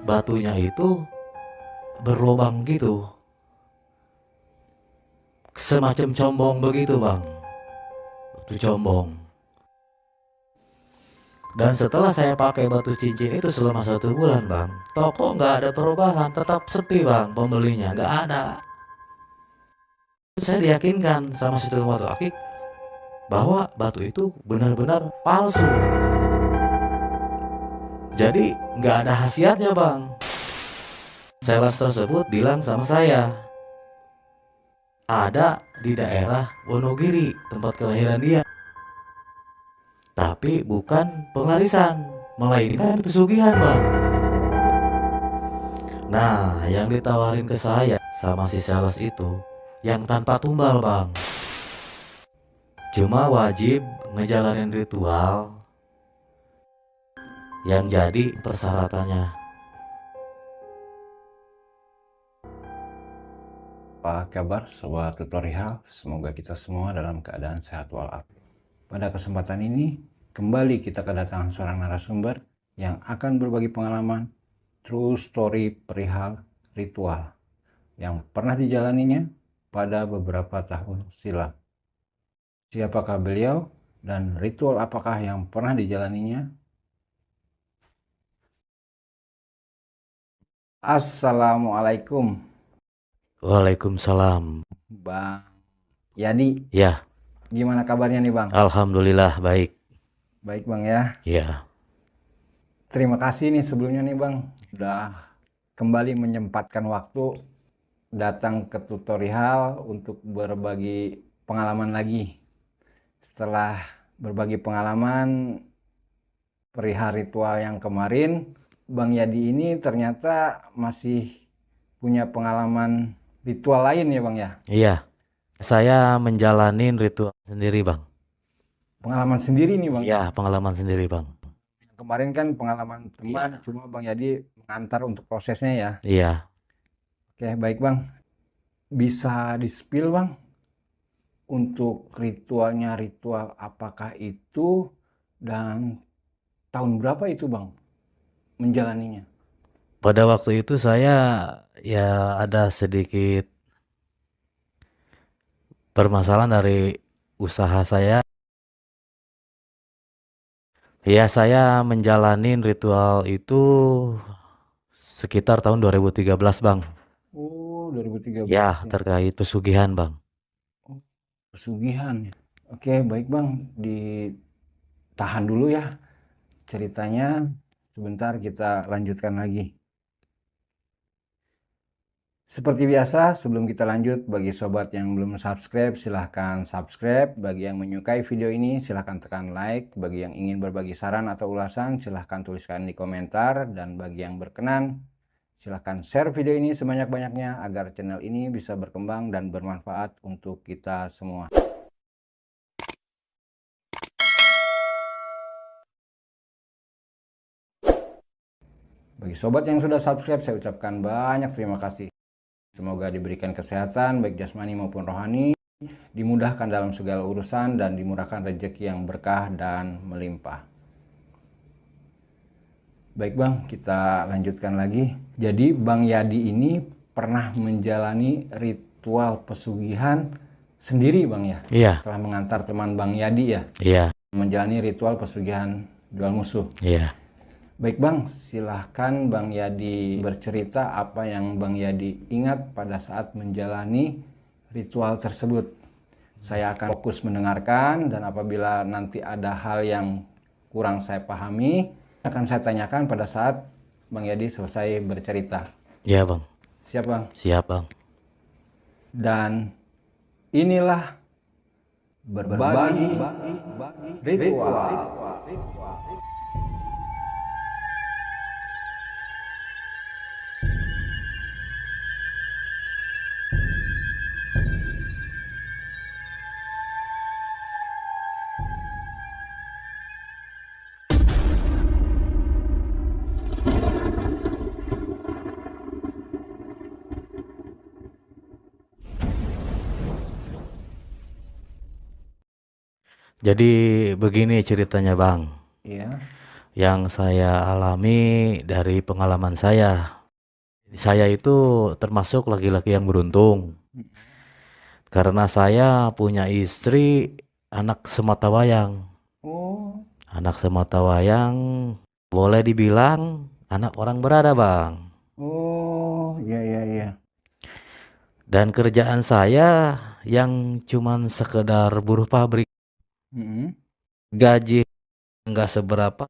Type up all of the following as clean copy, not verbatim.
batunya itu berlubang gitu, semacam combong begitu bang, batu combong. Dan setelah saya pakai batu cincin itu selama 1 bulan bang, toko nggak ada perubahan, tetap sepi bang, pembelinya nggak ada. Saya diyakinkan sama si tukang batu akik bahwa batu itu benar-benar palsu, jadi nggak ada khasiatnya bang. Sales tersebut bilang sama saya, ada di daerah Wonogiri tempat kelahiran dia, tapi bukan penglarisan, melainkan pesugihan bang. Nah, yang ditawarin ke saya sama si sales itu yang tanpa tumbal bang, cuma wajib ngejalanin ritual yang jadi persyaratannya. Apa kabar sobat tutorial? Semoga kita semua dalam keadaan sehat walafiat. Pada kesempatan ini kembali kita kedatangan seorang narasumber yang akan berbagi pengalaman true story perihal ritual yang pernah dijalaninya pada beberapa tahun silam. Siapakah beliau dan ritual apakah yang pernah dijalaninya? Assalamualaikum Waalaikumsalam. Bang Yadi, Ya, gimana kabarnya nih Bang? alhamdulillah baik. Baik Bang ya. Ya, Terima kasih nih sebelumnya nih Bang, udah kembali menyempatkan waktu datang ke tutorial untuk berbagi pengalaman lagi. Setelah berbagi pengalaman perihal ritual yang kemarin, Bang Yadi ini ternyata masih punya pengalaman ritual lain ya Bang ya? iya. Saya menjalanin ritual sendiri bang. Pengalaman sendiri nih Bang. Iya, pengalaman sendiri bang. Kemarin kan pengalaman teman, cuma Bang Yadi mengantar untuk prosesnya ya. Iya. Oke, baik Bang. Bisa di-spill Bang untuk ritualnya, ritual apakah itu dan tahun berapa itu Bang menjalaninya? Pada waktu itu saya ya ada sedikit permasalahan dari usaha saya. Ya, saya menjalanin ritual itu sekitar tahun 2013 bang. Oh, 2013 Ya, ya. terkait pesugihan bang. Oh, pesugihan. Oke, baik Bang. Ditahan dulu ya ceritanya. Sebentar kita lanjutkan lagi. Seperti biasa, sebelum kita lanjut, bagi sobat yang belum subscribe, silahkan subscribe. Bagi yang menyukai video ini, silahkan tekan like. Bagi yang ingin berbagi saran atau ulasan, silahkan tuliskan di komentar. Dan bagi yang berkenan, silahkan share video ini sebanyak-banyaknya agar channel ini bisa berkembang dan bermanfaat untuk kita semua. Bagi sobat yang sudah subscribe, saya ucapkan banyak terima kasih. Semoga diberikan kesehatan baik jasmani maupun rohani, dimudahkan dalam segala urusan dan dimurahkan rezeki yang berkah dan melimpah. Baik Bang, kita lanjutkan lagi. Jadi Bang Yadi ini pernah menjalani ritual pesugihan sendiri Bang ya? Iya. Setelah mengantar teman Bang Yadi ya? Iya. Menjalani ritual pesugihan jual musuh. Iya. Baik Bang, silahkan Bang Yadi bercerita apa yang Bang Yadi ingat pada saat menjalani ritual tersebut. Saya akan fokus mendengarkan dan apabila nanti ada hal yang kurang saya pahami, akan saya tanyakan pada saat Bang Yadi selesai bercerita. Iya bang. Siap Bang? Siap bang. Dan inilah berbagi ritual. Jadi begini ceritanya bang. Iya. yang saya alami dari pengalaman saya. Saya itu termasuk laki-laki yang beruntung karena saya punya istri anak sematawayang. Oh, Anak sematawayang boleh dibilang anak orang berada, Bang. oh, ya, ya, ya. Dan kerjaan saya yang cuman sekedar buruh pabrik, Mm-mm. gaji nggak seberapa,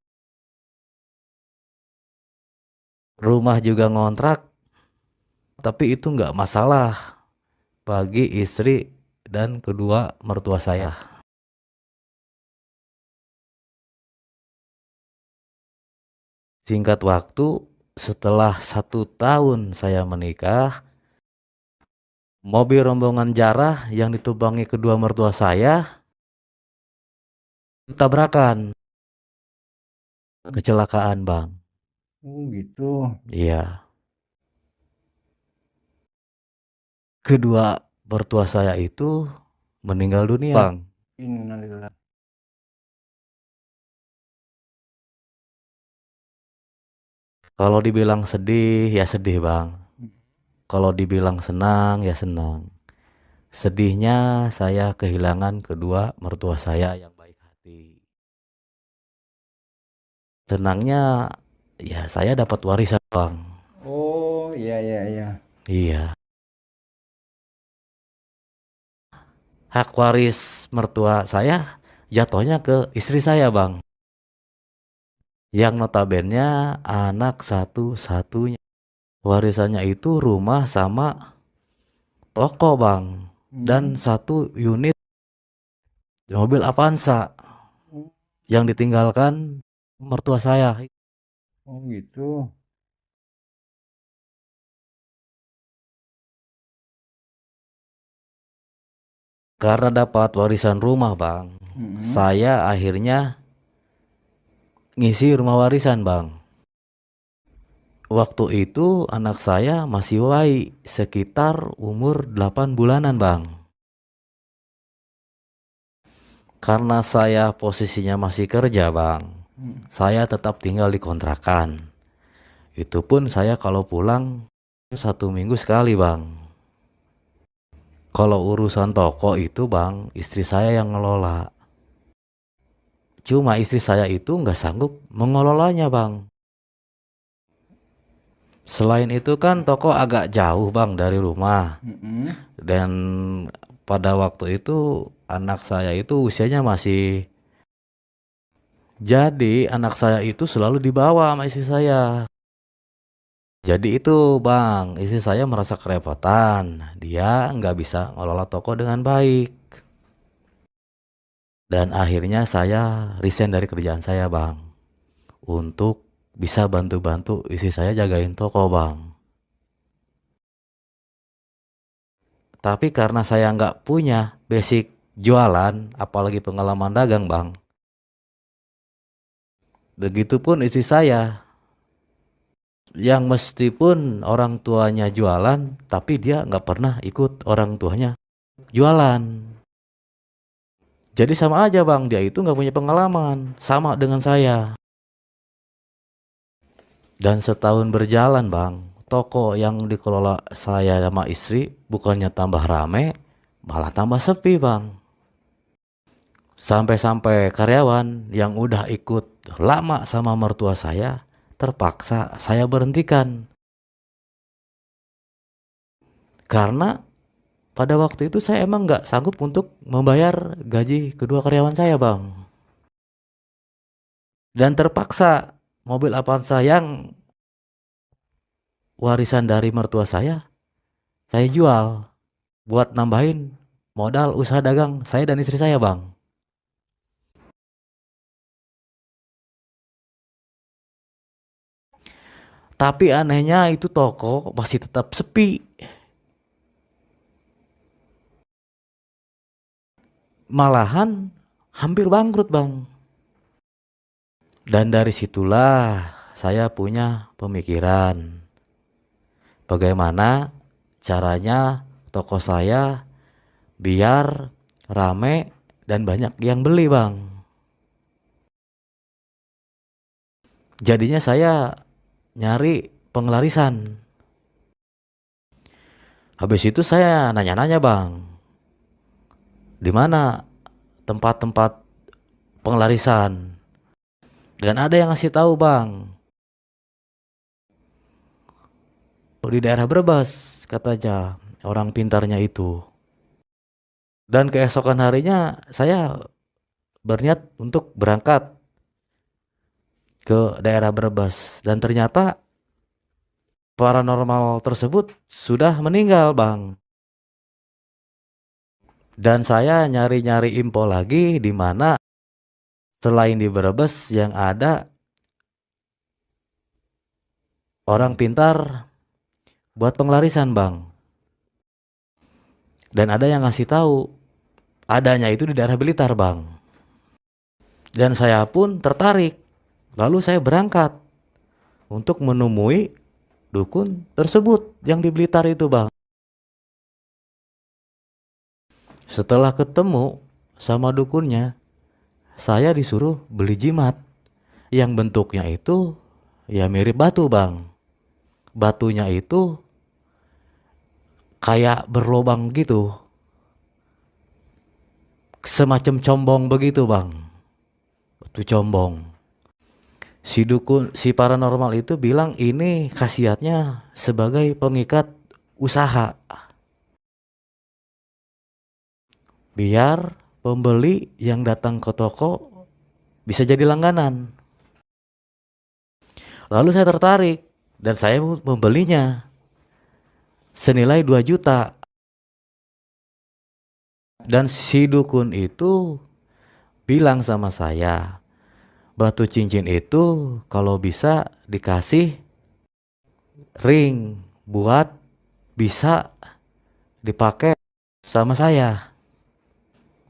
rumah juga ngontrak, tapi itu nggak masalah bagi istri dan kedua mertua saya. Singkat waktu, setelah 1 tahun saya menikah, mobil rombongan jarah yang ditumpangi kedua mertua saya tabrakan, kecelakaan, Bang. Oh, gitu. Iya, kedua mertua saya itu meninggal dunia, Bang. Innalillah. Kalau dibilang sedih, ya sedih, Bang. Kalau dibilang senang, ya senang. Sedihnya saya kehilangan kedua mertua saya yang baik hati. Senangnya ya saya dapat warisan, Bang. Oh, iya, iya, iya. Iya. Hak waris mertua saya jatuhnya ke istri saya, Bang. Yang notabene anak satu-satunya. Warisannya itu rumah sama toko, Bang. Dan Hmm. 1 unit mobil Avanza yang ditinggalkan mertua saya. Oh, gitu. Karena dapat warisan rumah, Bang. Mm-mm. Saya akhirnya ngisi rumah warisan, Bang. Waktu itu anak saya masih sekitar umur 8 bulanan, Bang. Karena saya posisinya masih kerja, Bang. Mm. Saya tetap tinggal di kontrakan. Itu pun saya kalau pulang 1 minggu sekali, Bang. Kalau urusan toko itu, Bang, istri saya yang ngelola. Cuma istri saya itu nggak sanggup mengelolanya, Bang. Selain itu kan toko agak jauh, Bang, dari rumah. Mm-mm. Dan pada waktu itu anak saya itu usianya masih, jadi anak saya itu selalu dibawa sama istri saya. Jadi itu, Bang, istri saya merasa kerepotan. Dia nggak bisa ngelola toko dengan baik. Dan akhirnya saya resign dari kerjaan saya, Bang. Untuk bisa bantu-bantu istri saya jagain toko, Bang. Tapi karena saya nggak punya basic jualan, apalagi pengalaman dagang, Bang. Begitupun istri saya, yang meskipun orang tuanya jualan, tapi dia nggak pernah ikut orang tuanya jualan. Jadi sama aja, Bang, dia itu nggak punya pengalaman, sama dengan saya. Dan setahun berjalan, Bang, toko yang dikelola saya sama istri bukannya tambah rame, malah tambah sepi, Bang. Sampai-sampai karyawan yang udah ikut lama sama mertua saya, terpaksa saya berhentikan. Karena pada waktu itu saya emang nggak sanggup untuk membayar gaji kedua karyawan saya, Bang. Dan terpaksa mobil Avanza yang warisan dari mertua saya jual buat nambahin modal usaha dagang saya dan istri saya, Bang. Tapi anehnya itu toko masih tetap sepi. Malahan hampir bangkrut, Bang. Dan dari situlah saya punya pemikiran. Bagaimana caranya toko saya biar rame dan banyak yang beli, Bang. Jadinya saya nyari penglarisan. Habis itu saya nanya-nanya, Bang, di mana tempat-tempat penglarisan. Dan ada yang ngasih tahu, Bang, di daerah Brebes katanya orang pintarnya itu. Dan keesokan harinya saya berniat untuk berangkat ke daerah Brebes, dan ternyata paranormal tersebut sudah meninggal, Bang. Dan saya nyari-nyari info lagi di mana selain di Brebes yang ada orang pintar buat penglarisan, Bang. Dan ada yang ngasih tahu adanya itu di daerah Blitar, Bang. Dan saya pun tertarik. Lalu saya berangkat untuk menemui dukun tersebut yang di Blitar itu, Bang. Setelah ketemu sama dukunnya, saya disuruh beli jimat yang bentuknya itu ya mirip batu, Bang. Batunya itu kayak berlobang gitu, semacam combong begitu, Bang. Batu combong. Si dukun, si paranormal itu bilang ini khasiatnya sebagai pengikat usaha, biar pembeli yang datang ke toko bisa jadi langganan. Lalu saya tertarik dan saya membelinya senilai 2 juta. Dan si dukun itu bilang sama saya, batu cincin itu kalau bisa dikasih ring buat bisa dipakai sama saya.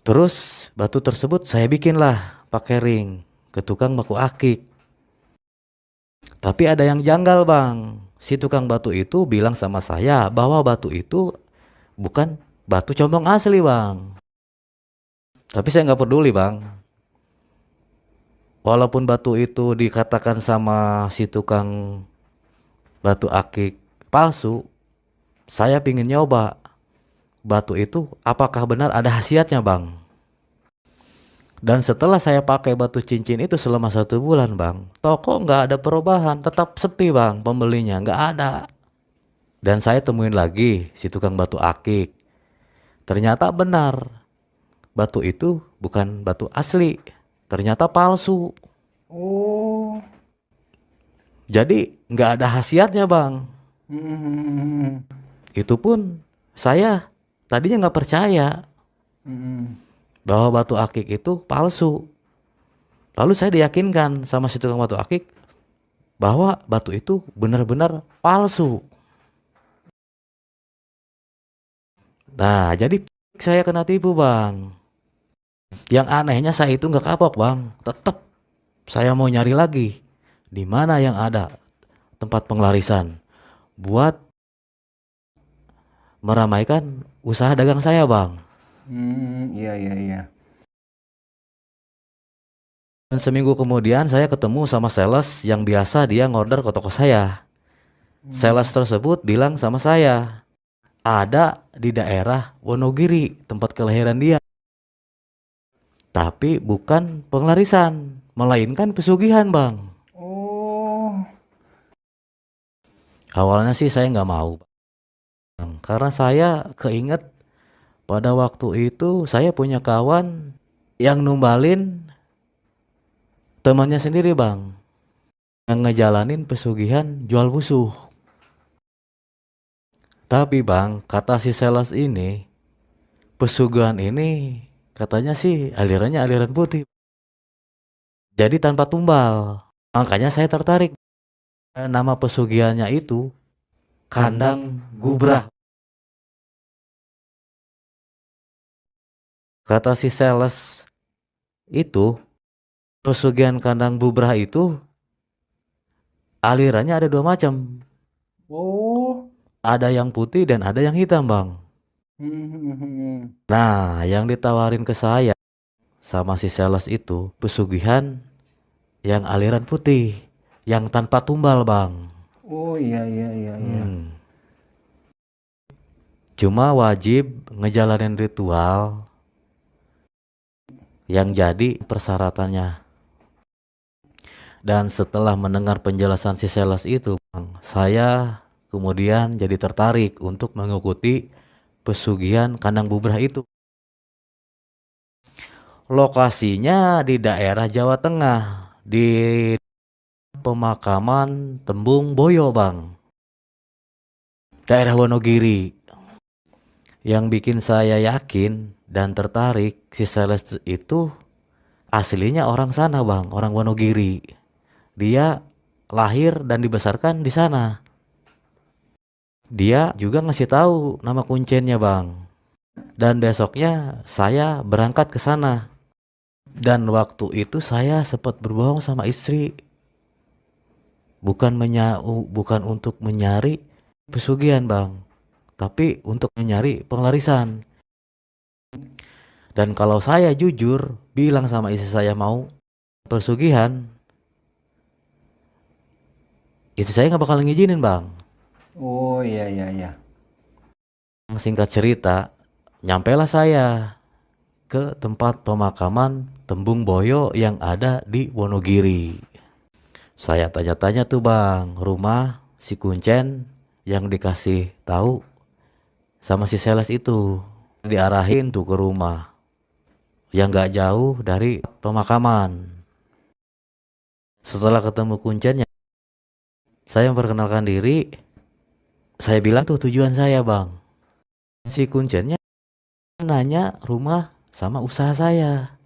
Terus batu tersebut saya bikinlah pakai ring ke tukang baku akik. Tapi ada yang janggal, Bang. Si tukang batu itu bilang sama saya bahwa batu itu bukan batu combong asli, Bang. Tapi saya nggak peduli, Bang. Walaupun batu itu dikatakan sama si tukang batu akik palsu, saya pingin nyoba batu itu apakah benar ada khasiatnya, Bang. Dan setelah saya pakai batu cincin itu selama 1 bulan, Bang, toko nggak ada perubahan, tetap sepi, Bang, pembelinya nggak ada. Dan saya temuin lagi si tukang batu akik. Ternyata benar, batu itu bukan batu asli, ternyata palsu. Oh. Jadi nggak ada khasiatnya, Bang. Hmm. Itu pun saya tadinya nggak percaya Hmm. bahwa batu akik itu palsu. Lalu saya diyakinkan sama si tukang batu akik bahwa batu itu benar-benar palsu. Nah, jadi saya kena tipu, Bang. Yang anehnya saya itu nggak kapok, Bang. Tetap saya mau nyari lagi di mana yang ada tempat penglarisan buat meramaikan usaha dagang saya, Bang. Iya, iya, iya. Dan seminggu kemudian saya ketemu sama sales yang biasa dia ngorder ke toko saya. Sales tersebut bilang sama saya, ada di daerah Wonogiri tempat kelahiran dia. Tapi bukan penglarisan, melainkan pesugihan, Bang. Oh. Awalnya sih saya nggak mau, Bang. Karena saya keinget pada waktu itu saya punya kawan yang numbalin temannya sendiri, Bang, yang ngejalanin pesugihan jual musuh. Tapi, Bang, kata si sales ini, pesugihan ini katanya sih alirannya aliran putih. Jadi tanpa tumbal. Makanya saya tertarik. Nama pesugihannya itu Kandang Gubrah. Kata si sales itu, pesugihan Kandang Gubrah itu alirannya ada 2 macam. Oh. Ada yang putih dan ada yang hitam, Bang. Nah, yang ditawarin ke saya sama si sales itu pesugihan yang aliran putih. yang tanpa tumbal bang. Oh iya. Cuma wajib ngejalanin ritual yang jadi persyaratannya. Dan setelah mendengar penjelasan si sales itu bang, saya kemudian jadi tertarik untuk mengikuti pesugihan kandang bubrah itu. Lokasinya di daerah Jawa Tengah, di pemakaman Tembung Boyo bang, daerah Wonogiri. Yang bikin saya yakin dan tertarik, si sales itu aslinya orang sana bang, orang Wonogiri. Dia lahir dan dibesarkan di sana. Dia juga ngasih tahu nama kuncennya bang. Dan besoknya saya berangkat ke sana. Dan waktu itu saya sempat berbohong sama istri. Bukan untuk mencari pesugihan bang, tapi untuk mencari penglarisan. Dan kalau saya jujur bilang sama istri saya mau pesugihan, istri saya nggak bakal ngizinin bang. Oh iya. Singkat cerita, nyampelah saya ke tempat pemakaman Tembung Boyo yang ada di Wonogiri. Saya tanya-tanya tuh bang, rumah si Kuncen yang dikasih tahu sama si sales itu. Diarahin tuh ke rumah yang gak jauh dari pemakaman. Setelah ketemu Kuncennya, saya memperkenalkan diri. Saya bilang tuh tujuan saya bang. Si Kuncennya nanya rumah sama usaha saya.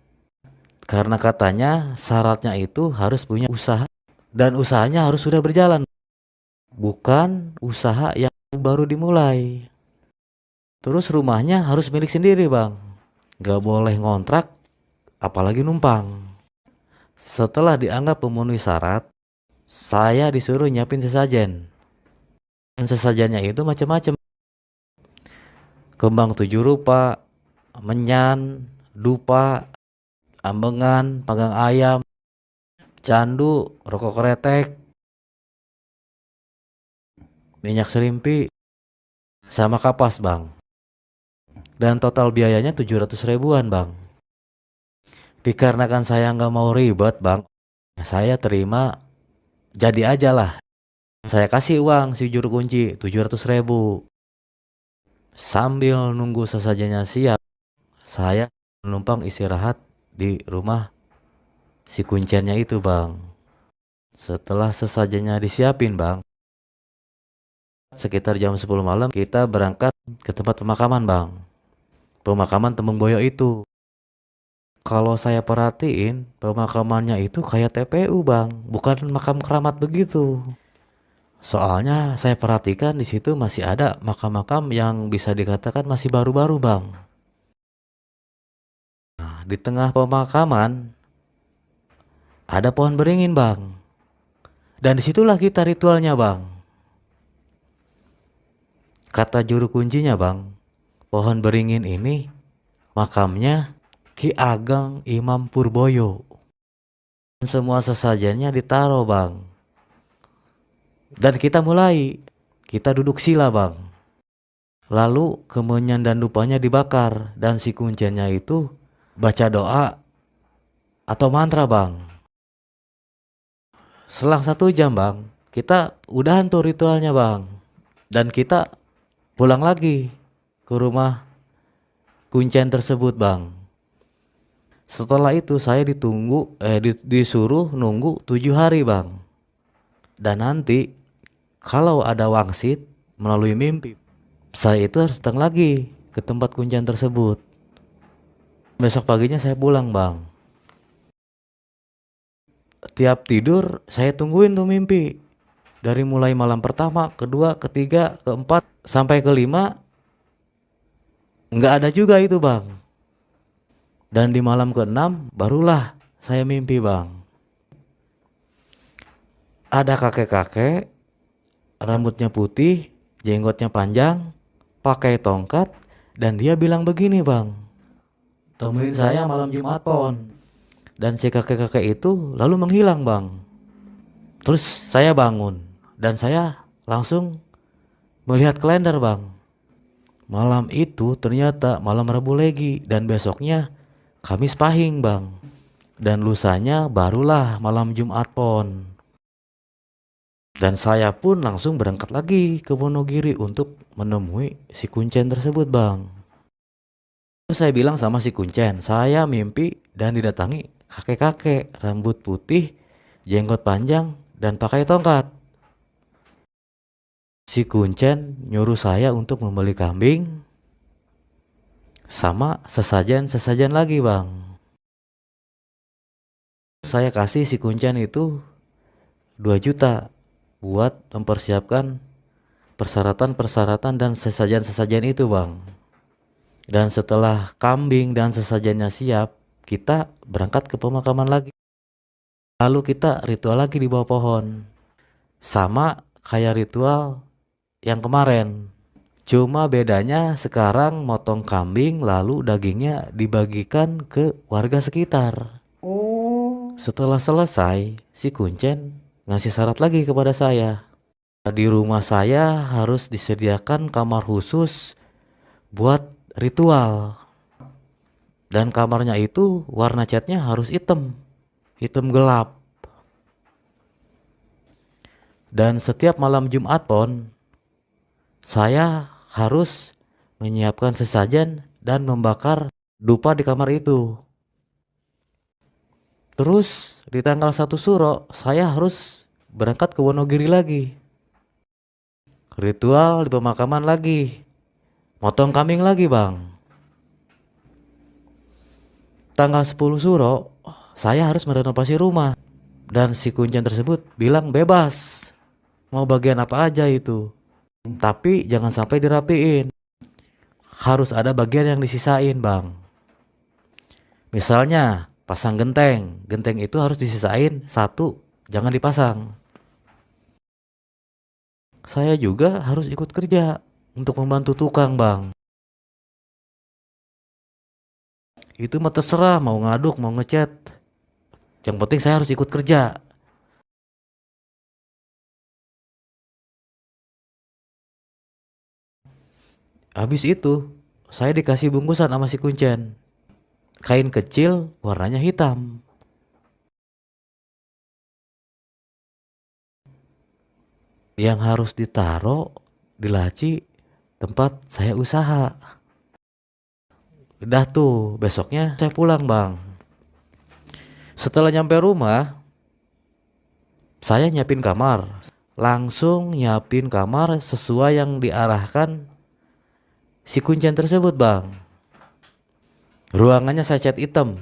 Karena katanya syaratnya itu harus punya usaha. Dan usahanya harus sudah berjalan. Bukan usaha yang baru dimulai. Terus rumahnya harus milik sendiri bang. Gak boleh ngontrak, apalagi numpang. Setelah dianggap memenuhi syarat, saya disuruh nyiapin sesajen. Dan sesajennya itu macam-macam. Kembang 7 rupa, menyan, dupa, ambengan, panggang ayam, candu, rokok kretek, minyak serimpi, sama kapas bang. Dan total biayanya 700 ribuan bang. Dikarenakan saya nggak mau ribet bang, saya terima jadi aja lah. Saya kasih uang si juru kunci 700 ribu. Sambil nunggu sesajennya siap, saya menumpang istirahat di rumah si kuncennya itu bang. Setelah sesajennya disiapin bang, sekitar jam 10 malam kita berangkat ke tempat pemakaman bang. Pemakaman Tembung Boyo itu. Kalau saya perhatiin, pemakamannya itu kayak TPU bang, bukan makam keramat begitu. Soalnya saya perhatikan di situ masih ada makam-makam yang bisa dikatakan masih baru-baru bang. Nah, di tengah pemakaman ada pohon beringin bang. Dan disitulah kita ritualnya bang. Kata juru kuncinya bang, pohon beringin ini makamnya Ki Ageng Imam Purboyo. Semua sesajennya ditaruh bang. Dan kita duduk sila bang. Lalu kemenyan dan dupanya dibakar. Dan si kuncennya itu baca doa atau mantra bang. Selang 1 jam bang, kita udahan tuh ritualnya bang. Dan kita pulang lagi ke rumah kuncen tersebut bang. Setelah itu saya disuruh nunggu 7 hari bang. Dan nanti kalau ada wangsit melalui mimpi, saya itu harus datang lagi ke tempat kuncen tersebut. Besok paginya saya pulang bang. Tiap tidur saya tungguin tuh mimpi. Dari mulai malam pertama, kedua, ketiga, keempat, sampai kelima, nggak ada juga itu bang. Dan di malam ke-6 barulah saya mimpi bang. Ada kakek-kakek, rambutnya putih, jenggotnya panjang, pakai tongkat, dan dia bilang begini bang, temuin saya malam Jumat pon. Dan si kakek-kakek itu lalu menghilang bang. Terus saya bangun dan saya langsung melihat kalender bang. Malam itu ternyata malam Rabu Legi dan besoknya Kamis Pahing bang. Dan lusanya barulah malam Jumat Pon. Dan saya pun langsung berangkat lagi ke Wonogiri untuk menemui si Kuncen tersebut bang. Terus saya bilang sama si Kuncen, saya mimpi dan didatangi kakek-kakek rambut putih, jenggot panjang, dan pakai tongkat. Si Kuncen nyuruh saya untuk membeli kambing sama sesajen-sesajen lagi bang. Saya kasih si Kuncen itu 2 juta buat mempersiapkan persyaratan-persyaratan dan sesajen-sesajen itu bang. Dan setelah kambing dan sesajennya siap, kita berangkat ke pemakaman lagi. Lalu kita ritual lagi di bawah pohon. Sama kayak ritual yang kemarin. Cuma bedanya sekarang motong kambing lalu dagingnya dibagikan ke warga sekitar. Setelah selesai, si Kuncen ngasih syarat lagi kepada saya. Di rumah saya harus disediakan kamar khusus buat ritual. Dan kamarnya itu warna catnya harus hitam gelap. Dan setiap malam Jumat Pon, saya harus menyiapkan sesajen dan membakar dupa di kamar itu. Terus di tanggal 1 Suro, saya harus berangkat ke Wonogiri lagi. Ritual di pemakaman lagi. Motong kambing lagi bang. Tanggal 10 Suro, saya harus merenovasi rumah. Dan si Kuncen tersebut bilang bebas. Mau bagian apa aja itu. Tapi jangan sampai dirapiin. Harus ada bagian yang disisain bang. Misalnya pasang genteng. Genteng itu harus disisain 1, jangan dipasang. Saya juga harus ikut kerja untuk membantu tukang bang. Itu mah terserah mau ngaduk mau ngecat. Yang penting saya harus ikut kerja. Habis itu saya dikasih bungkusan sama si Kuncen. Kain kecil warnanya hitam. Yang harus ditaruh di laci tempat saya usaha. Udah tuh, besoknya saya pulang bang. Setelah nyampe rumah, saya nyiapin kamar. Langsung nyiapin kamar sesuai yang diarahkan si Kuncen tersebut bang. Ruangannya saya cat hitam.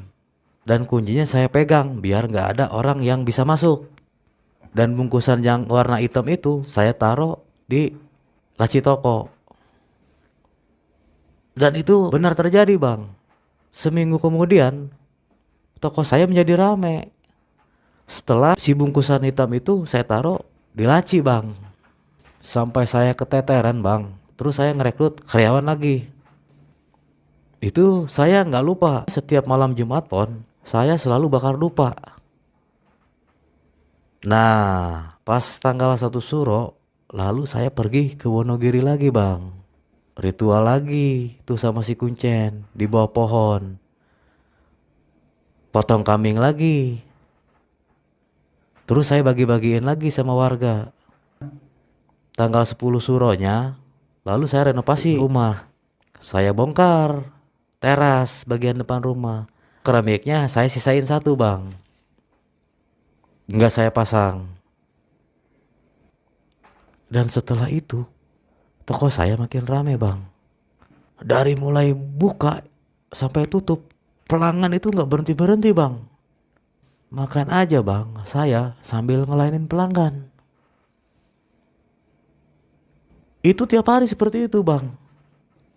Dan kuncinya saya pegang biar gak ada orang yang bisa masuk. Dan bungkusan yang warna hitam itu saya taruh di laci toko. Dan itu benar terjadi bang. Seminggu kemudian toko saya menjadi rame. Setelah si bungkusan hitam itu saya taruh di laci bang. Sampai saya keteteran bang. Terus saya ngerekrut karyawan lagi. Itu saya nggak lupa setiap malam Jumat Pon saya selalu bakar dupa. Nah pas tanggal 1 Suro lalu saya pergi ke Wonogiri lagi bang. Ritual lagi tuh sama si Kuncen di bawah pohon. Potong kambing lagi. Terus saya bagi-bagiin lagi sama warga. Tanggal 10 Suronya lalu saya renovasi rumah. Saya bongkar teras bagian depan rumah. Keramiknya saya sisain 1 bang. Nggak saya pasang. Dan setelah itu toko saya makin rame bang. Dari mulai buka sampai tutup, pelanggan itu nggak berhenti-berhenti bang. Makan aja bang, saya sambil ngelainin pelanggan. Itu tiap hari seperti itu bang.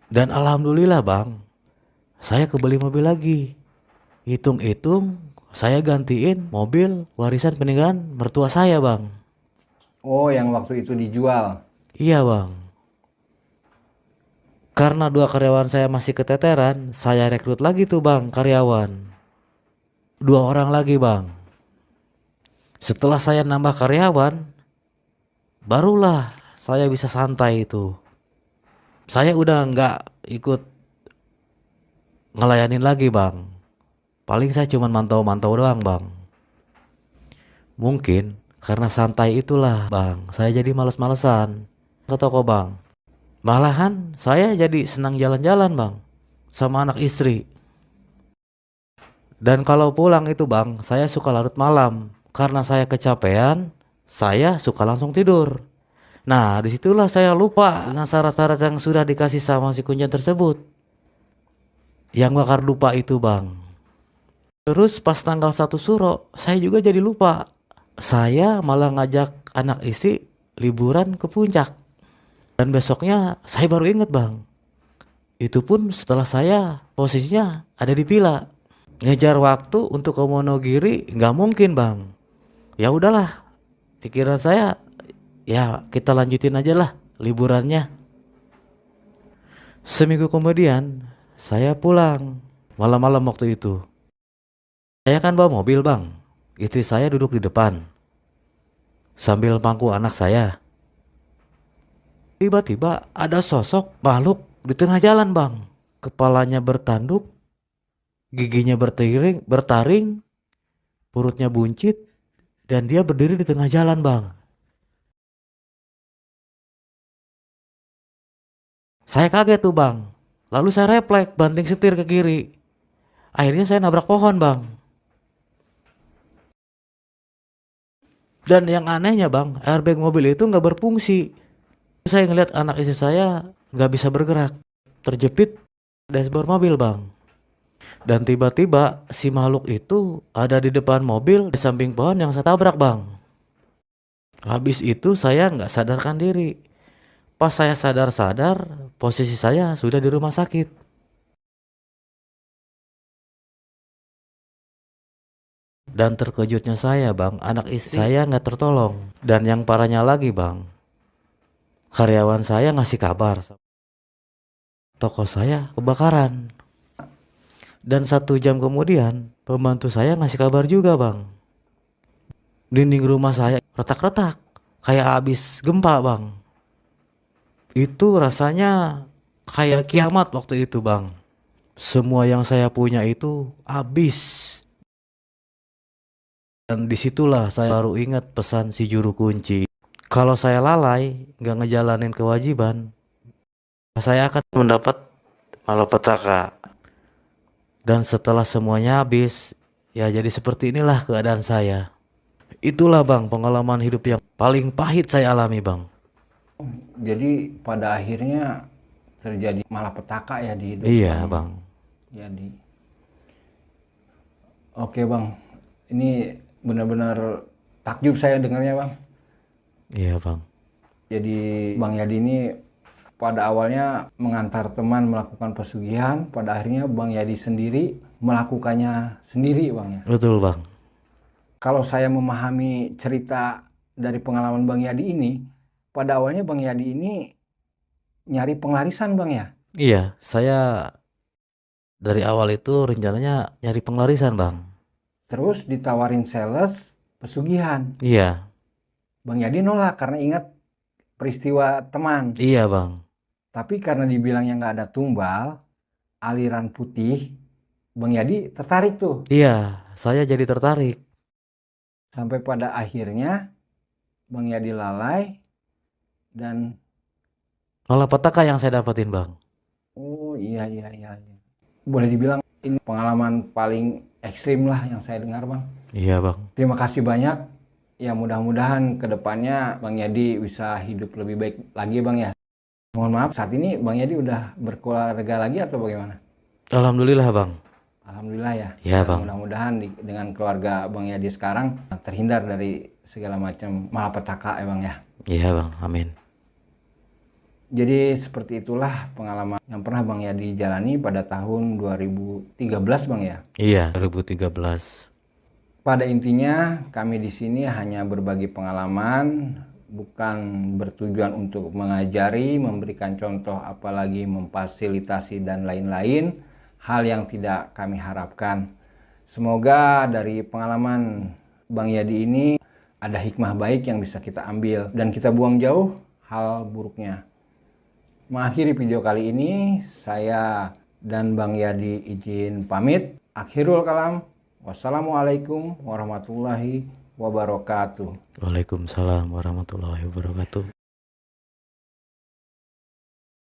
Dan alhamdulillah bang, saya kebeli mobil lagi. Hitung-hitung, saya gantiin mobil warisan peninggalan mertua saya bang. Oh, yang waktu itu dijual. Iya bang. Karena 2 karyawan saya masih keteteran, saya rekrut lagi tuh bang karyawan. 2 orang lagi bang. Setelah saya nambah karyawan, barulah saya bisa santai itu. Saya udah nggak ikut ngelayanin lagi bang. Paling saya cuma mantau-mantau doang bang. Mungkin karena santai itulah bang, saya jadi males-malesan ke toko bang. Malahan saya jadi senang jalan-jalan bang sama anak istri. Dan kalau pulang itu bang, saya suka larut malam. Karena saya kecapean, saya suka langsung tidur. Nah, disitulah saya lupa dengan syarat-syarat yang sudah dikasih sama si Kunjan tersebut. Yang bakar lupa itu bang. Terus pas tanggal 1 Suro, saya juga jadi lupa. Saya malah ngajak anak istri liburan ke puncak. Dan besoknya saya baru inget bang. Itu pun setelah saya posisinya ada di villa. Ngejar waktu untuk ke Wonogiri nggak mungkin bang. Ya udahlah, pikiran saya ya kita lanjutin aja lah liburannya. Seminggu kemudian saya pulang malam-malam waktu itu. Saya kan bawa mobil bang. Istri saya duduk di depan sambil pangku anak saya. Tiba-tiba ada sosok makhluk di tengah jalan bang. Kepalanya bertanduk, giginya bertaring, perutnya buncit, dan dia berdiri di tengah jalan bang. Saya kaget tuh bang. Lalu saya refleks banting setir ke kiri. Akhirnya saya nabrak pohon bang. Dan yang anehnya bang, airbag mobil itu nggak berfungsi. Saya ngeliat anak istri saya nggak bisa bergerak, terjepit dashboard mobil bang. Dan tiba-tiba si makhluk itu ada di depan mobil di samping pohon yang saya tabrak bang. Habis itu saya nggak sadarkan diri. Pas saya sadar-sadar, posisi saya sudah di rumah sakit. Dan terkejutnya saya bang, anak istri saya nggak tertolong. Dan yang parahnya lagi bang, karyawan saya ngasih kabar toko saya kebakaran. Dan 1 jam kemudian pembantu saya ngasih kabar juga bang. Dinding rumah saya retak-retak kayak habis gempa bang. Itu rasanya kayak kiamat waktu itu bang. Semua yang saya punya itu habis. Dan disitulah saya baru ingat pesan si juru kunci. Kalau saya lalai nggak ngejalanin kewajiban, saya akan mendapat malapetaka. Dan setelah semuanya habis, ya jadi seperti inilah keadaan saya. Itulah bang pengalaman hidup yang paling pahit saya alami bang. Jadi pada akhirnya terjadi malapetaka ya di hidup Iya kamu. bang. Jadi oke bang, ini benar-benar takjub saya dengarnya bang. Iya bang. Jadi Bang Yadi ini pada awalnya mengantar teman melakukan pesugihan, pada akhirnya Bang Yadi sendiri melakukannya sendiri bang ya. Betul bang. Kalau saya memahami cerita dari pengalaman Bang Yadi ini, pada awalnya Bang Yadi ini nyari penglarisan bang ya. Iya, saya dari awal itu rencananya nyari penglarisan bang. Terus ditawarin sales pesugihan. Iya. Bang Yadi nolak karena ingat peristiwa teman. Iya bang. Tapi karena dibilangnya nggak ada tumbal, aliran putih, Bang Yadi tertarik tuh. Iya, saya jadi tertarik. Sampai pada akhirnya Bang Yadi lalai dan Malapetaka yang saya dapetin bang. oh iya. Boleh dibilang ini pengalaman paling ekstrim lah yang saya dengar bang. Iya bang. Terima kasih banyak. Ya mudah-mudahan kedepannya Bang Yadi bisa hidup lebih baik lagi bang ya. Mohon maaf saat ini Bang Yadi udah berkeluarga lagi atau bagaimana? Alhamdulillah bang. Alhamdulillah ya. Iya Dan bang. mudah-mudahan dengan keluarga Bang Yadi sekarang terhindar dari segala macam malapetaka ya bang ya. Iya bang. Amin. Jadi seperti itulah pengalaman yang pernah Bang Yadi jalani pada tahun 2013 bang ya. Iya, 2013. Pada intinya kami di sini hanya berbagi pengalaman, bukan bertujuan untuk mengajari, memberikan contoh, apalagi memfasilitasi dan lain-lain hal yang tidak kami harapkan. Semoga dari pengalaman Bang Yadi ini ada hikmah baik yang bisa kita ambil dan kita buang jauh hal buruknya. Mengakhiri video kali ini, saya dan Bang Yadi izin pamit. Akhirul kalam. Wassalamualaikum warahmatullahi wabarakatuh. Waalaikumsalam warahmatullahi wabarakatuh.